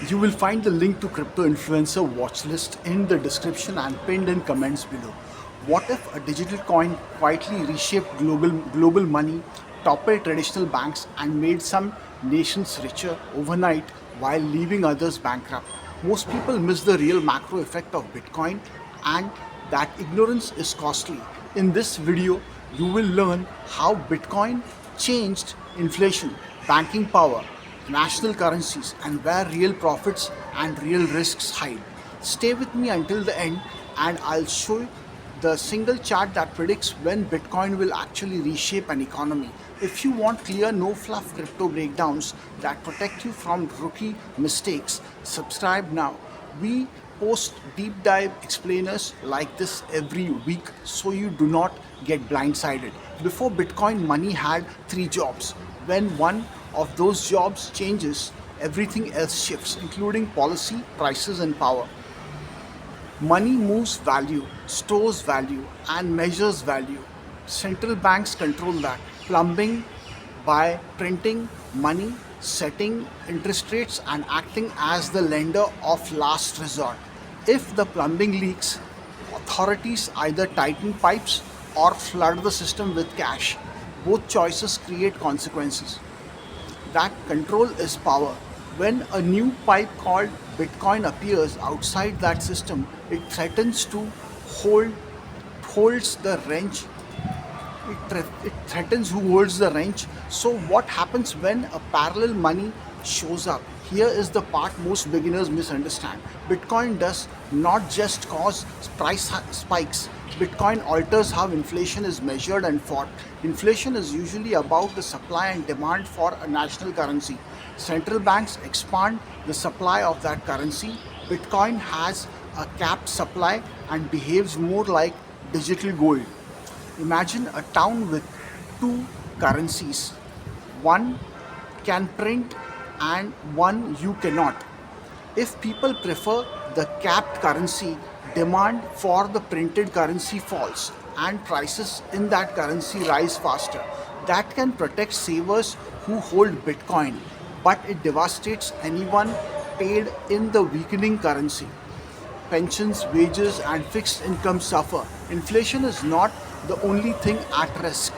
You will find the link to crypto influencer watch list in the description and pinned in comments below. What if a digital coin quietly reshaped global money, toppled traditional banks, and made some nations richer overnight while leaving others bankrupt? Most people miss the real macro effect of Bitcoin, and that ignorance is costly. In this video, you will learn how Bitcoin changed inflation, banking power, national currencies, and where real profits and real risks hide. Stay with me until the end, and I'll show you the single chart that predicts when Bitcoin will actually reshape an economy. If you want clear, no fluff crypto breakdowns that protect you from rookie mistakes, subscribe now. We post deep dive explainers like this every week so you do not get blindsided. Before Bitcoin, money had three jobs. When one of those jobs changes, everything else shifts, including policy, prices, and power. Money moves value, stores value, and measures value. Central banks control that. Plumbing by printing money, setting interest rates, and acting as the lender of last resort. If the plumbing leaks, authorities either tighten pipes or flood the system with cash. Both choices create consequences. That control is power. When a new pipe called Bitcoin appears outside that system, it threatens to hold holds the wrench. It threatens who holds the wrench. So what happens when a parallel money shows up? Here is the part most beginners misunderstand. Bitcoin does not just cause spikes. Bitcoin alters how inflation is measured and fought. Inflation is usually about the supply and demand for a national currency. Central banks expand the supply of that currency. Bitcoin has a capped supply and behaves more like digital gold. Imagine a town with two currencies. One can print and one you cannot. If people prefer the capped currency, demand for the printed currency falls and prices in that currency rise faster. That can protect savers who hold Bitcoin, but it devastates anyone paid in the weakening currency. Pensions, wages, and fixed income suffer. Inflation is not the only thing at risk.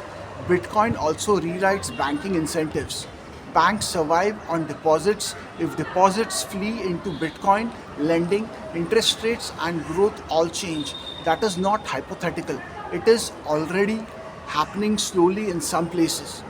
Bitcoin also rewrites banking incentives. Banks survive on deposits. If deposits flee into Bitcoin, lending, interest rates, and growth all change. That is not hypothetical. It is already happening slowly in some places.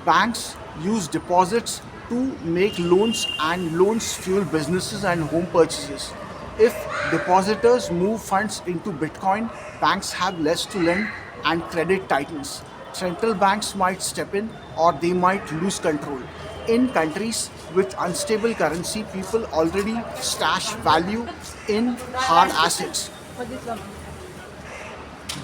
Banks use deposits to make loans, and loans fuel businesses and home purchases. If depositors move funds into Bitcoin, banks have less to lend and credit tightens. Central banks might step in or they might lose control. In countries with unstable currency, people already stash value in hard assets.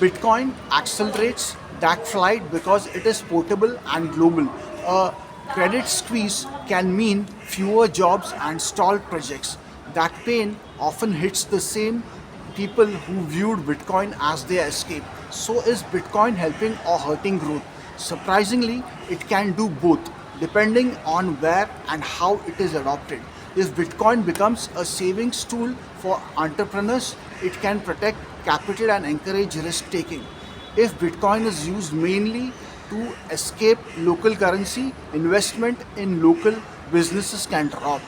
Bitcoin accelerates that flight because it is portable and global. A credit squeeze can mean fewer jobs and stalled projects. That pain often hits the same people who viewed Bitcoin as their escape. So, is Bitcoin helping or hurting growth? Surprisingly, it can do both, depending on where and how it is adopted. If Bitcoin becomes a savings tool for entrepreneurs, it can protect capital and encourage risk taking. If Bitcoin is used mainly to escape local currency, investment in local businesses can drop.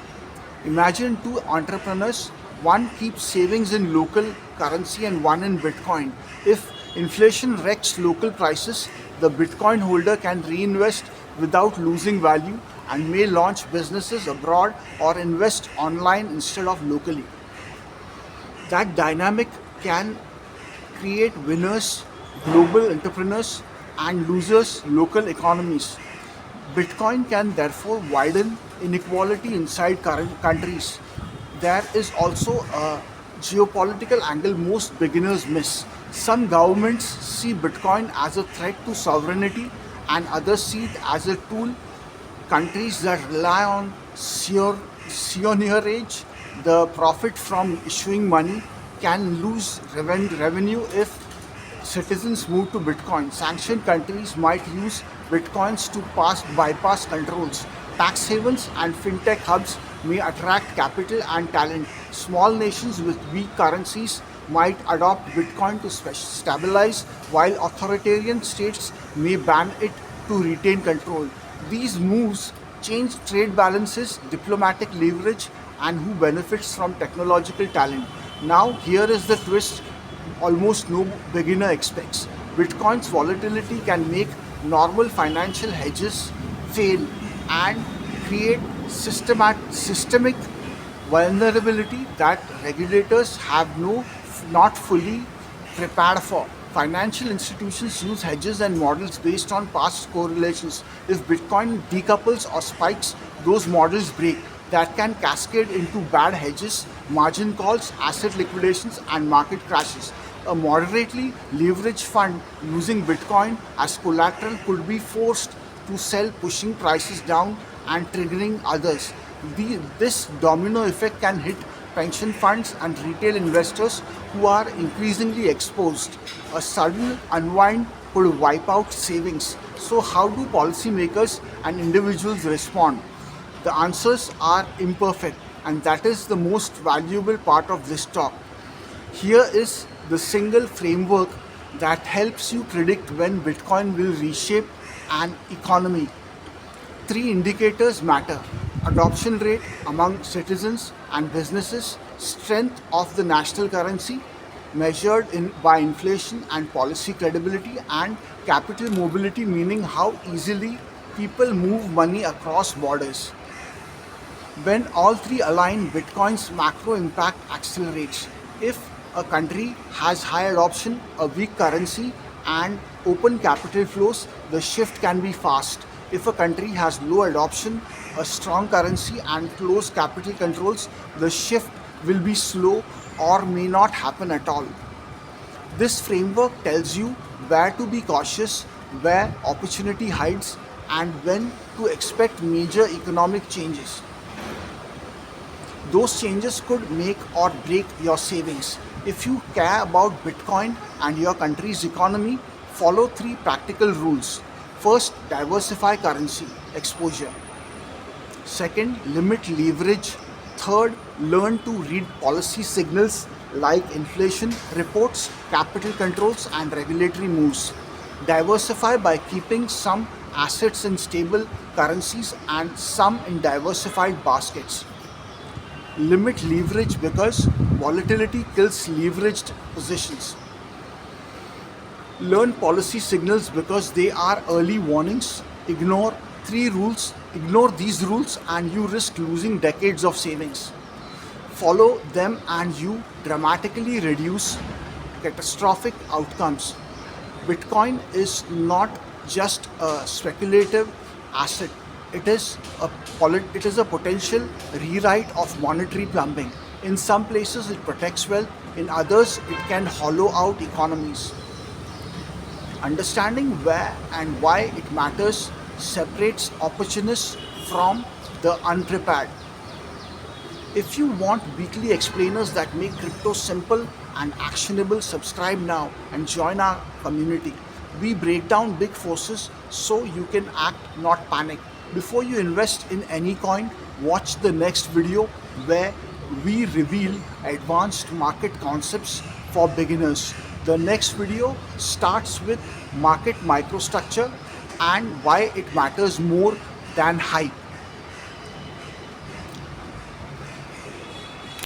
Imagine two entrepreneurs, one keeps savings in local currency and one in Bitcoin. If inflation wrecks local prices, the Bitcoin holder can reinvest without losing value and may launch businesses abroad or invest online instead of locally. That dynamic can create winners, global entrepreneurs, and losers, local economies. Bitcoin can therefore widen inequality inside current countries. There is also a geopolitical angle most beginners miss. Some governments see Bitcoin as a threat to sovereignty, and others see it as a tool. Countries that rely on seigniorage, the profit from issuing money, can lose revenue if citizens move to Bitcoin. Sanctioned countries might use Bitcoins to bypass controls. Tax havens and fintech hubs may attract capital and talent. Small nations with weak currencies might adopt Bitcoin to stabilize, while authoritarian states may ban it to retain control. These moves change trade balances, diplomatic leverage, and who benefits from technological talent. Now, here is the twist almost no beginner expects. Bitcoin's volatility can make normal financial hedges fail and create systemic vulnerability that regulators have not fully prepared for. Financial institutions use hedges and models based on past correlations. If Bitcoin decouples or spikes, those models break. That can cascade into bad hedges, margin calls, asset liquidations, and market crashes. A moderately leveraged fund using Bitcoin as collateral could be forced to sell, pushing prices down and triggering others. This domino effect can hit pension funds and retail investors who are increasingly exposed. A sudden unwind could wipe out savings. So, how do policymakers and individuals respond? The answers are imperfect, and that is the most valuable part of this talk. Here is the single framework that helps you predict when Bitcoin will reshape an economy. Three indicators matter: adoption rate among citizens and businesses, strength of the national currency measured by inflation and policy credibility, and capital mobility, meaning how easily people move money across borders. When all three align, Bitcoin's macro impact accelerates. If a country has high adoption, a weak currency, and open capital flows, the shift can be fast. If a country has low adoption, a strong currency, and close capital controls, the shift will be slow or may not happen at all. This framework tells you where to be cautious, where opportunity hides, and when to expect major economic changes. Those changes could make or break your savings. If you care about Bitcoin and your country's economy, follow three practical rules. First, diversify currency exposure. Second, limit leverage. Third, learn to read policy signals like inflation reports, capital controls, and regulatory moves. Diversify by keeping some assets in stable currencies and some in diversified baskets. Limit leverage because volatility kills leveraged positions. Learn policy signals because they are early warnings. Ignore these rules and you risk losing decades of savings. Follow them and you dramatically reduce catastrophic outcomes. Bitcoin is not just a speculative asset. It is a potential rewrite of monetary plumbing. In some places it protects wealth, in others it can hollow out economies. Understanding where and why it matters separates opportunists from the unprepared. If you want weekly explainers that make crypto simple and actionable, subscribe now and join our community. We break down big forces so you can act, not panic. Before you invest in any coin, watch the next video where we reveal advanced market concepts for beginners. The next video starts with market microstructure and why it matters more than hype.